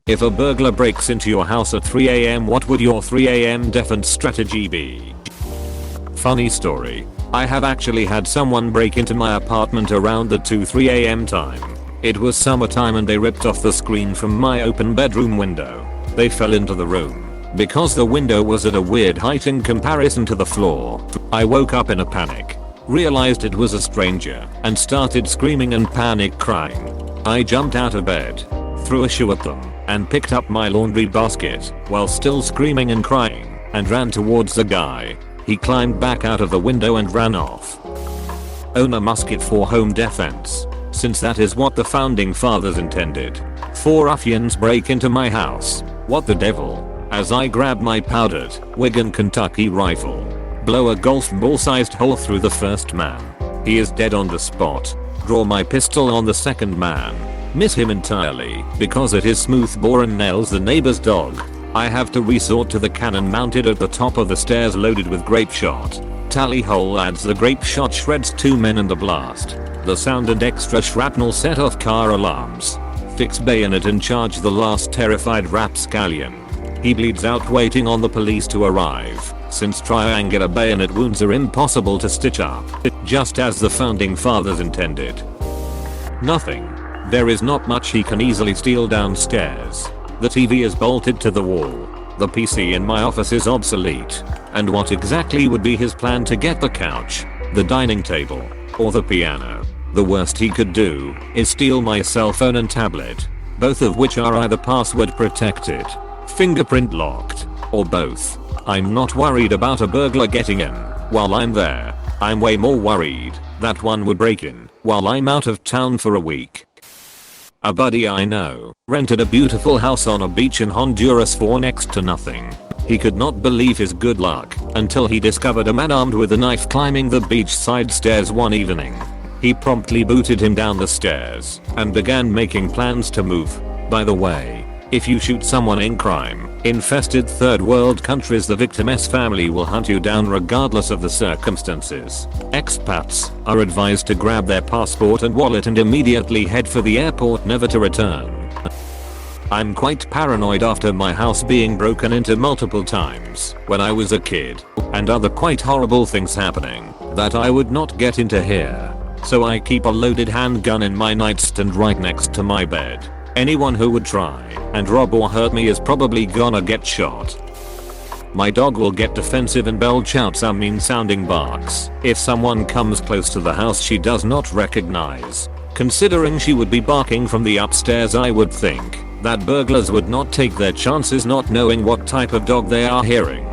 If a burglar breaks into your house at 3 AM, what would your 3 AM defense strategy be? Funny story. I have actually had someone break into my apartment around the 2-3 AM time. It was summertime and they ripped off the screen from my open bedroom window. They fell into the room. Because the window was at a weird height in comparison to the floor, I woke up in a panic, realized it was a stranger, and started screaming and panic crying. I jumped out of bed, threw a shoe at them, and picked up my laundry basket while still screaming and crying, and ran towards the guy. He climbed back out of the window and ran off. Own a musket for home defense, since that is what the founding fathers intended. 4 ruffians break into my house. What the devil? As I grab my powdered Wigan Kentucky rifle, blow a golf ball sized hole through the first man. He is dead on the spot. Draw my pistol on the second man. Miss him entirely because it is smooth bore and nails the neighbor's dog. I have to resort to the cannon mounted at the top of the stairs loaded with grape shot. Tally hole adds the grape shot shreds 2 men in the blast. The sound and extra shrapnel set off car alarms. Fix bayonet and charge the last terrified rapscallion. He bleeds out waiting on the police to arrive, since triangular bayonet wounds are impossible to stitch up, just as the founding fathers intended. Nothing. There is not much he can easily steal downstairs. The TV is bolted to the wall. The PC in my office is obsolete. And what exactly would be his plan to get the couch, the dining table, or the piano? The worst he could do is steal my cell phone and tablet, both of which are either password protected, fingerprint locked, or both. I'm not worried about a burglar getting in while I'm there. I'm way more worried that one would break in while I'm out of town for a week. A buddy I know rented a beautiful house on a beach in Honduras for next to nothing. He could not believe his good luck until he discovered a man armed with a knife climbing the beachside stairs one evening. He promptly booted him down the stairs and began making plans to move. By the way, if you shoot someone in crime-infested third world countries, the victim's family will hunt you down regardless of the circumstances. Expats are advised to grab their passport and wallet and immediately head for the airport, never to return. I'm quite paranoid after my house being broken into multiple times when I was a kid, and other quite horrible things happening that I would not get into here. So I keep a loaded handgun in my nightstand right next to my bed. Anyone who would try and rob or hurt me is probably gonna get shot. My dog will get defensive and belch out some mean sounding barks if someone comes close to the house she does not recognize. Considering she would be barking from the upstairs, I would think that burglars would not take their chances not knowing what type of dog they are hearing.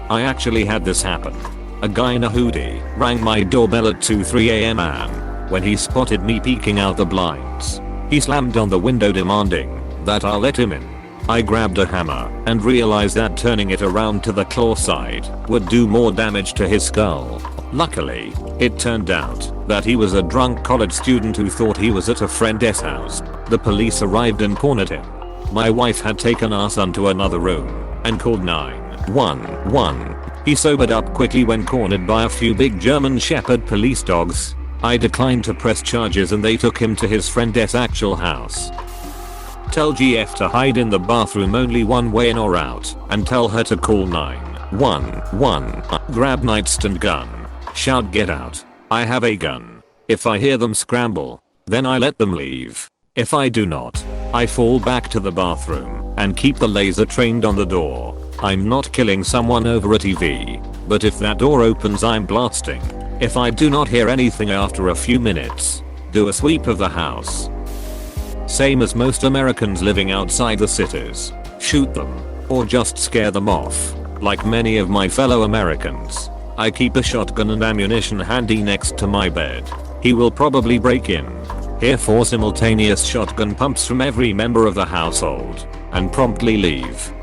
I actually had this happen. A guy in a hoodie rang my doorbell at 2-3 AM and when he spotted me peeking out the blinds, he slammed on the window demanding that I let him in. I grabbed a hammer and realized that turning it around to the claw side would do more damage to his skull. Luckily, it turned out that he was a drunk college student who thought he was at a friend's house. The police arrived and cornered him. My wife had taken our son to another room and called 911. He sobered up quickly when cornered by a few big German Shepherd police dogs. I declined to press charges and they took him to his friend's actual house. Tell GF to hide in the bathroom only one way in or out, and tell her to call 911. Grab nightstand gun. Shout get out. I have a gun. If I hear them scramble, then I let them leave. If I do not, I fall back to the bathroom and keep the laser trained on the door. I'm not killing someone over a TV, but if that door opens I'm blasting. If I do not hear anything after a few minutes, do a sweep of the house. Same as most Americans living outside the cities. Shoot them, or just scare them off. Like many of my fellow Americans, I keep a shotgun and ammunition handy next to my bed. He will probably break in, hear 4 simultaneous shotgun pumps from every member of the household, and promptly leave.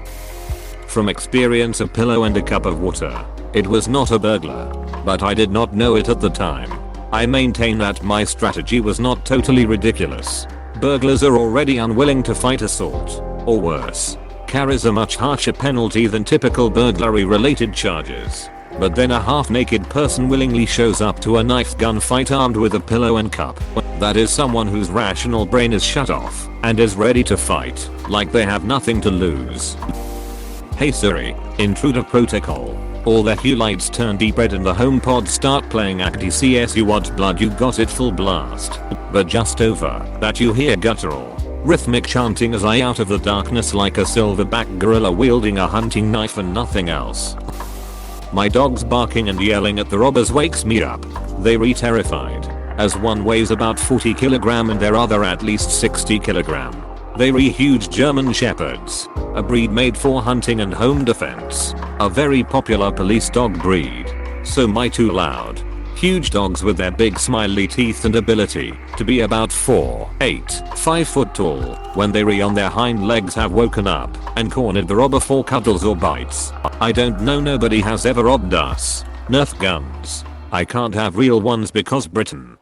From experience, a pillow and a cup of water. It was not a burglar, but I did not know it at the time. I maintain that my strategy was not totally ridiculous. Burglars are already unwilling to fight assault, or worse, carries a much harsher penalty than typical burglary related charges. But then a half-naked person willingly shows up to a knife gunfight armed with a pillow and cup. That is someone whose rational brain is shut off and is ready to fight, like they have nothing to lose. Hey Siri, intruder protocol. All the hue lights turn deep red and the HomePod start playing ACDC You Want Blood You Got It full blast. But just over that you hear guttural, rhythmic chanting as I out of the darkness like a silverback gorilla wielding a hunting knife and nothing else. My dogs barking and yelling at the robbers wakes me up. They re-terrified, as one weighs about 40 kg and their other at least 60 kg. They re-huge German shepherds, a breed made for hunting and home defense, a very popular police dog breed. So my too loud, huge dogs with their big smiley teeth and ability to be about 4'8", 5 foot tall, when they re on their hind legs have woken up and cornered the robber for cuddles or bites. I don't know, nobody has ever robbed us. Nerf guns. I can't have real ones because Britain.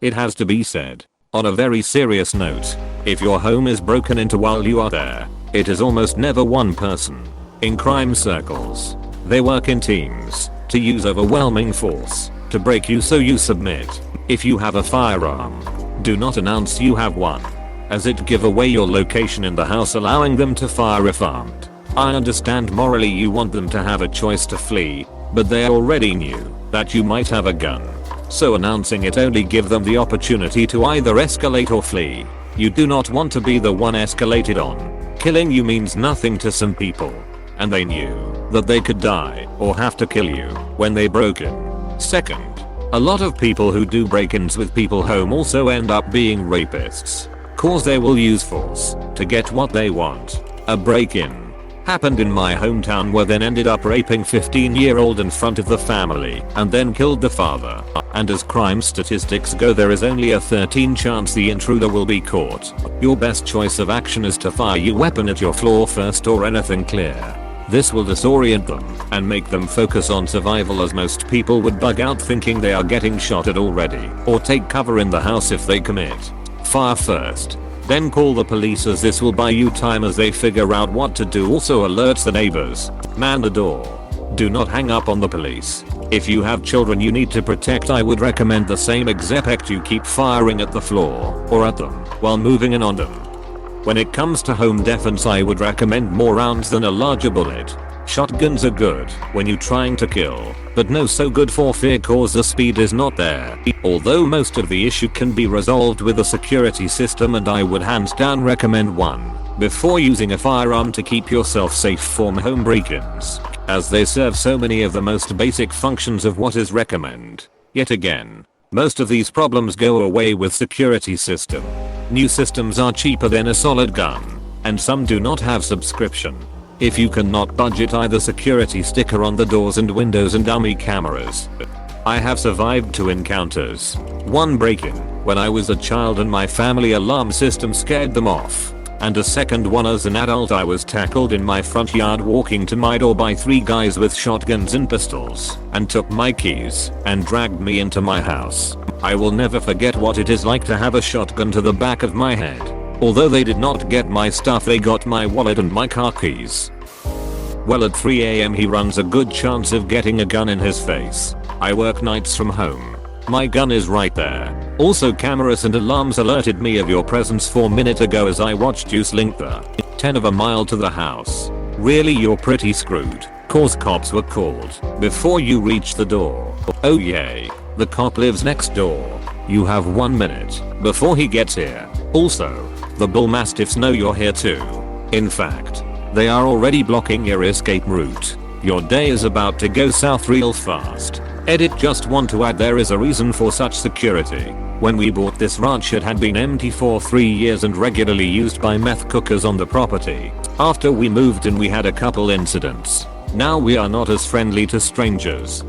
It has to be said, on a very serious note, if your home is broken into while you are there, it is almost never one person. In crime circles, they work in teams to use overwhelming force to break you, so you submit. If you have a firearm, do not announce you have one, as it give away your location in the house, allowing them to fire if armed. I understand morally you want them to have a choice to flee, but they already knew that you might have a gun. So announcing it only give them the opportunity to either escalate or flee. You do not want to be the one escalated on. Killing you means nothing to some people, and they knew that they could die or have to kill you when they broke in. Second, a lot of people who do break-ins with people home also end up being rapists, cause they will use force to get what they want. A break-in happened in my hometown where then ended up raping 15-year-old in front of the family and then killed the father. And as crime statistics go, there is only a 13% chance the intruder will be caught. Your best choice of action is to fire your weapon at your floor first or anything clear. This will disorient them and make them focus on survival, as most people would bug out thinking they are getting shot at already, or take cover in the house if they commit. Fire first, then call the police, as this will buy you time as they figure out what to do. Also alerts the neighbors. Man the door. Do not hang up on the police. If you have children you need to protect, I would recommend the same except you keep firing at the floor or at them while moving in on them. When it comes to home defense, I would recommend more rounds than a larger bullet. Shotguns are good when you're trying to kill, but no so good for fear cause the speed is not there. Although most of the issue can be resolved with a security system, and I would hands down recommend one before using a firearm to keep yourself safe from home break-ins, as they serve so many of the most basic functions of what is recommended. Yet again, most of these problems go away with security system. New systems are cheaper than a solid gun, and some do not have subscription. If you cannot budget, either security sticker on the doors and windows and dummy cameras. I have survived 2 encounters. One break-in when I was a child and my family alarm system scared them off, and a second one as an adult. I was tackled in my front yard walking to my door by 3 guys with shotguns and pistols, and took my keys and dragged me into my house. I will never forget what it is like to have a shotgun to the back of my head. Although they did not get my stuff, they got my wallet and my car keys. Well, at 3 AM he runs a good chance of getting a gun in his face. I work nights from home. My gun is right there. Also, cameras and alarms alerted me of your presence 4 minutes ago as I watched you slink the 10 of a mile to the house. Really, you're pretty screwed, cause cops were called before you reached the door. Oh yay, the cop lives next door. You have 1 minute before he gets here. Also, the bull mastiffs know you're here too. In fact, they are already blocking your escape route. Your day is about to go south real fast. Edit. Just want to add, there is a reason for such security. When we bought this ranch, it had been empty for 3 years and regularly used by meth cookers on the property. After we moved in we had a couple incidents. Now we are not as friendly to strangers.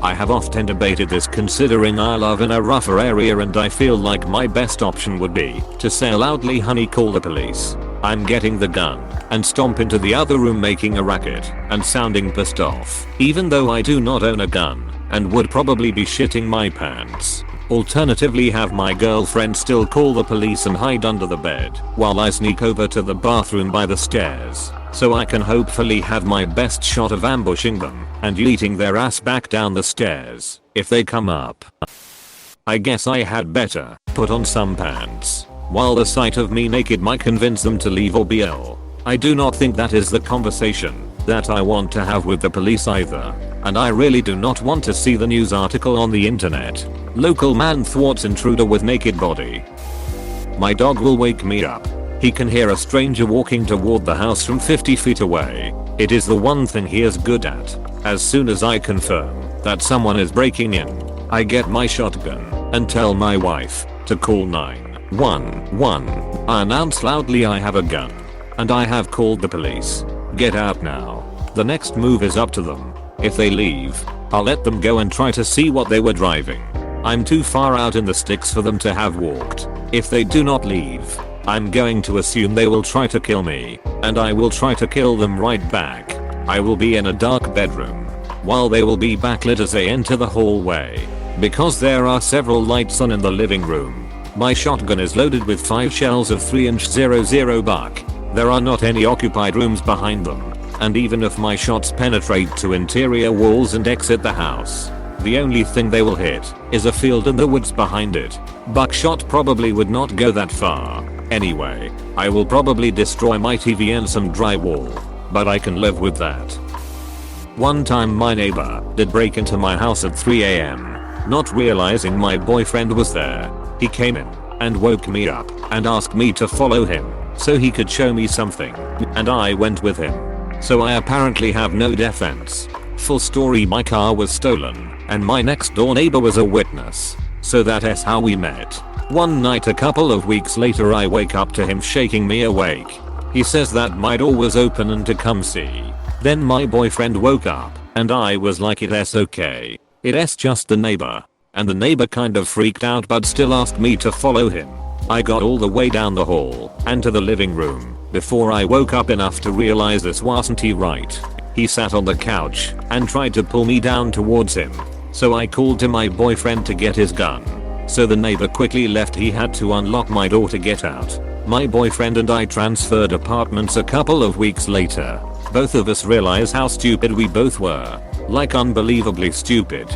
I have often debated this, considering I live in a rougher area and I feel like my best option would be to say loudly, honey, call the police. I'm getting the gun, and stomp into the other room making a racket and sounding pissed off, even though I do not own a gun and would probably be shitting my pants. Alternatively, have my girlfriend still call the police and hide under the bed while I sneak over to the bathroom by the stairs, so I can hopefully have my best shot of ambushing them and yeeting their ass back down the stairs if they come up. I guess I had better put on some pants, while the sight of me naked might convince them to leave or be ill. I do not think that is the conversation that I want to have with the police either, and I really do not want to see the news article on the internet. Local man thwarts intruder with naked body. My dog will wake me up. He can hear a stranger walking toward the house from 50 feet away. It is the one thing he is good at. As soon as I confirm that someone is breaking in, I get my shotgun and tell my wife to call 911. I announce loudly I have a gun and I have called the police. Get out now. The next move is up to them. If they leave, I'll let them go and try to see what they were driving. I'm too far out in the sticks for them to have walked. If they do not leave, I'm going to assume they will try to kill me, and I will try to kill them right back. I will be in a dark bedroom, while they will be backlit as they enter the hallway. Because there are several lights on in the living room, my shotgun is loaded with 5 shells of 3-inch 00 buck. There are not any occupied rooms behind them, and even if my shots penetrate to interior walls and exit the house, the only thing they will hit is a field in the woods behind it. Buckshot probably would not go that far. Anyway, I will probably destroy my TV and some drywall, but I can live with that. One time my neighbor did break into my house at 3 AM. Not realizing my boyfriend was there, he came in and woke me up and asked me to follow him so he could show me something, and I went with him. So I apparently have no defense. Full story, my car was stolen and my next door neighbor was a witness. So that is how we met. One night a couple of weeks later I wake up to him shaking me awake. He says that my door was open and to come see. Then my boyfriend woke up and I was like, it's okay. It's just the neighbor. And the neighbor kind of freaked out but still asked me to follow him. I got all the way down the hall and to the living room before I woke up enough to realize this wasn't right. He sat on the couch and tried to pull me down towards him. So I called to my boyfriend to get his gun. So the neighbor quickly left. He had to unlock my door to get out. My boyfriend and I transferred apartments a couple of weeks later. Both of us realize how stupid we both were. Like unbelievably stupid.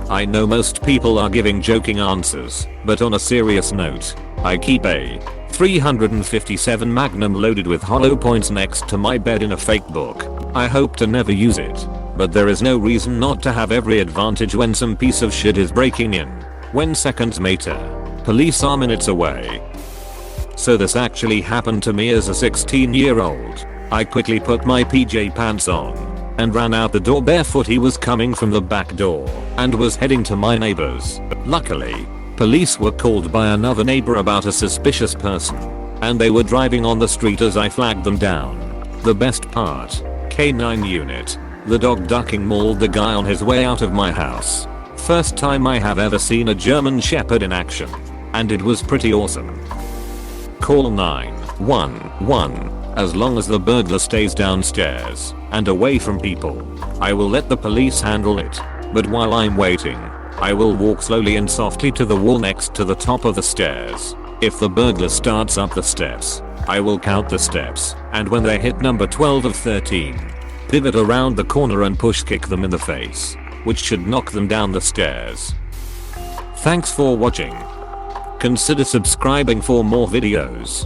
I know most people are giving joking answers, but on a serious note, I keep a 357 Magnum loaded with hollow points next to my bed in a fake book. I hope to never use it, but there is no reason not to have every advantage when some piece of shit is breaking in. When seconds later, police are minutes away. So this actually happened to me as a 16-year-old. I quickly put my PJ pants on and ran out the door barefoot. He was coming from the back door and was heading to my neighbor's. Luckily, police were called by another neighbor about a suspicious person, and they were driving on the street as I flagged them down. The best part, K9 unit. The dog ducking mauled the guy on his way out of my house. First time I have ever seen a German Shepherd in action, and it was pretty awesome. Call 911. As long as the burglar stays downstairs and away from people, I will let the police handle it. But while I'm waiting, I will walk slowly and softly to the wall next to the top of the stairs. If the burglar starts up the steps, I will count the steps, and when they hit number 12 of 13, pivot around the corner and push kick them in the face, which should knock them down the stairs. Thanks for watching. Consider subscribing for more videos.